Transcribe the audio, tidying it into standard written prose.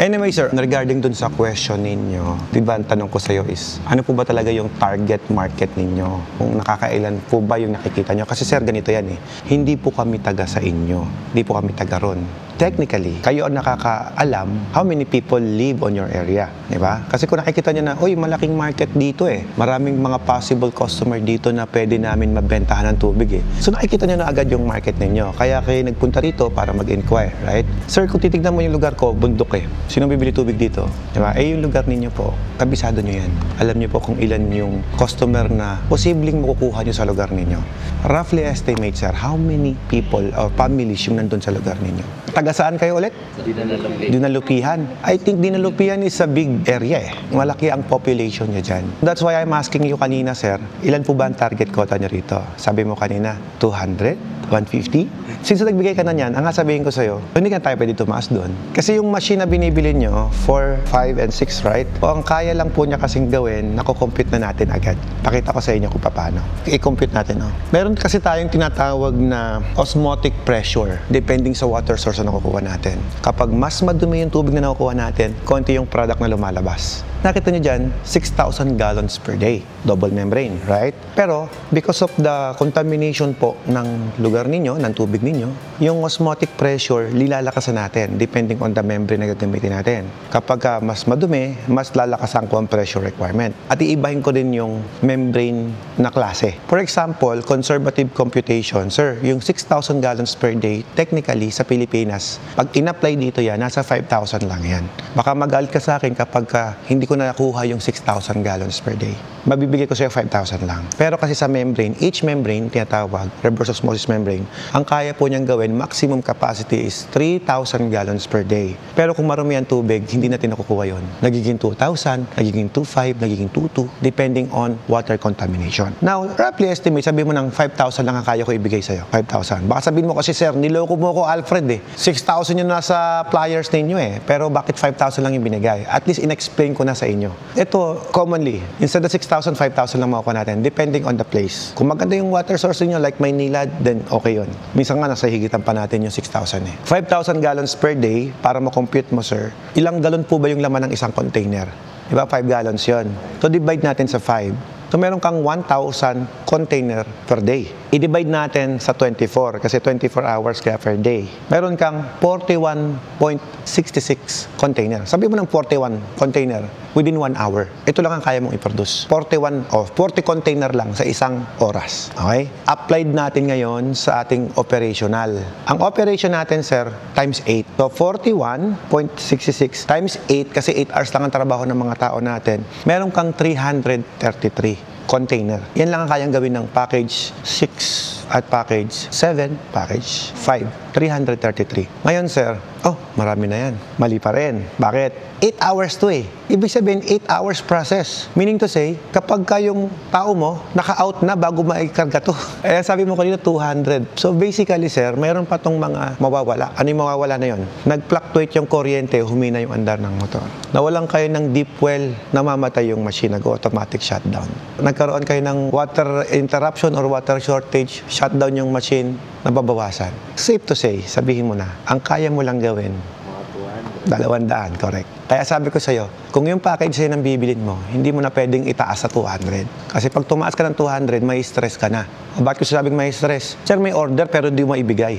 Anyway, sir, regarding dun sa question ninyo, di ba ang tanong ko sa'yo is, ano po ba talaga yung target market ninyo? Kung nakakailan po ba yung nakikita nyo? Kasi sir, ganito yan eh. Hindi po kami taga sa inyo. Hindi po kami taga ron. Technically, kayo ang nakakaalam how many people live on your area. Di ba? Kasi kung nakikita nyo na, uy, malaking market dito eh. Maraming mga possible customer dito na pwede namin mabentahan ng tubig eh. So nakikita nyo na agad yung market ninyo. Kaya kayo nagpunta rito para mag-inquire, right? Sir, kung titignan mo yung lugar ko, bundok eh. Sino bibili tubig dito? Di ba? Eh, yung lugar ninyo po, kabisado nyo yan. Alam nyo po kung ilan yung customer na posibleng makukuha nyo sa lugar ninyo. Roughly estimate, sir, how many people or families yung nandun sa lugar ninyo? Taga saan kayo ulit? Dinalupihan. I think Dinalupihan is a big area eh. Malaki ang population nyo dyan. That's why I'm asking you kanina, sir, ilan po ba ang target quota nyo rito? Sabi mo kanina, 200? 150? Since nagbigay ka na niyan, ang sabihin ko sa'yo, hindi ka tayo pwede tumaas doon. Kasi yung machine na binibili nyo, 4, 5, and 6, right? O ang kaya lang po niya kasing gawin, nakocompute na natin agad. Pakita ko sa inyo kung paano. I-compute natin, no? Meron kasi tayong tinatawag na osmotic pressure, depending sa water source na nakukuha natin. Kapag mas madumi yung tubig na nakukuha natin, konti yung product na lumalabas. Nakita nyo dyan, 6,000 gallons per day. Double membrane, right? Pero, because of the contamination po ng lugar ninyo, ng tubig ninyo, yung osmotic pressure, lilalakasan natin depending on the membrane na gagamitin natin. Kapag mas madumi, mas lalakasan ko ang pressure requirement. At iibahin ko din yung membrane na klase. For example, conservative computation, sir, yung 6,000 gallons per day, technically, sa Pilipinas, pag in-apply dito yan, nasa 5,000 lang yan. Baka magalit ka sa akin kapag hindi ko nakuha yung 6,000 gallons per day. Mabibigay ko sa'yo 5,000 lang. Pero kasi sa membrane, each membrane, tinatawag, reverse osmosis membrane, ang kaya po niyang gawin, maximum capacity is 3,000 gallons per day. Pero kung marumi ang tubig, hindi natin nakukuha yun. Nagiging 2,000, nagiging 2,500, nagiging 2,200, depending on water contamination. Now, roughly estimate, sabi mo ng 5,000 lang ang kaya ko ibigay sa'yo. 5,000. Baka sabihin mo kasi, sir, niloko mo ko Alfred eh. 6,000 yun nasa flyers ninyo eh. Pero bakit 5,000 lang yung binigay? At least in-explain ko na sa inyo. Ito, commonly, instead of 6,000, 5,000 lang makukuha natin, depending on the place. Kung maganda yung water source niyo like Maynila, then okay yun. Minsan nga nasa higitan pa natin yung 6,000 eh. 5,000 gallons per day, para ma-compute mo, sir, ilang galon po ba yung laman ng isang container? Diba, 5 gallons yun. So, divide natin sa 5. So, meron kang 1,000 container per day. I-divide natin sa 24 kasi 24 hours kaya per day. Meron kang 41.66 container. Sabi mo ng 41 container within 1 hour. Ito lang ang kaya mong i-produce. 40 container lang sa isang oras. Okay? Applied natin ngayon sa ating operational. Ang operation natin, sir, times 8. So, 41.66 times 8 kasi 8 hours lang ang trabaho ng mga tao natin. Meron kang 333 container. Yan lang ang kayang gawin ng package 6 at package 7, package 5. 333. Ngayon, sir, marami na yan. Mali pa rin. Bakit? 8 hours to eh. Ibig sabihin, 8 hours process. Meaning to say, kapag kayong tao mo, naka-out na bago maikarga to. Eh, sabi mo kanina, 200. So, basically, sir, mayroon pa tong mga mawawala. Ano yung mawawala na yon? Nag-fluctuate yung kuryente, humina yung andar ng motor. Nawalan kayo ng deep well, namamatay yung machine, nag-automatic shutdown. Nagkaroon kayo ng water interruption or water shortage, shutdown yung machine, nababawasan. Safe to say, sabihin mo na, ang kaya mo lang gawin, 200, correct. Kaya sabi ko sa'yo, kung yung package sa'yo nang bibilin mo, hindi mo na pwedeng itaas sa 200. Kasi pag tumaas ka ng 200, may stress ka na. O bakit ko sabing may stress? Sir, may order pero hindi mo ibigay.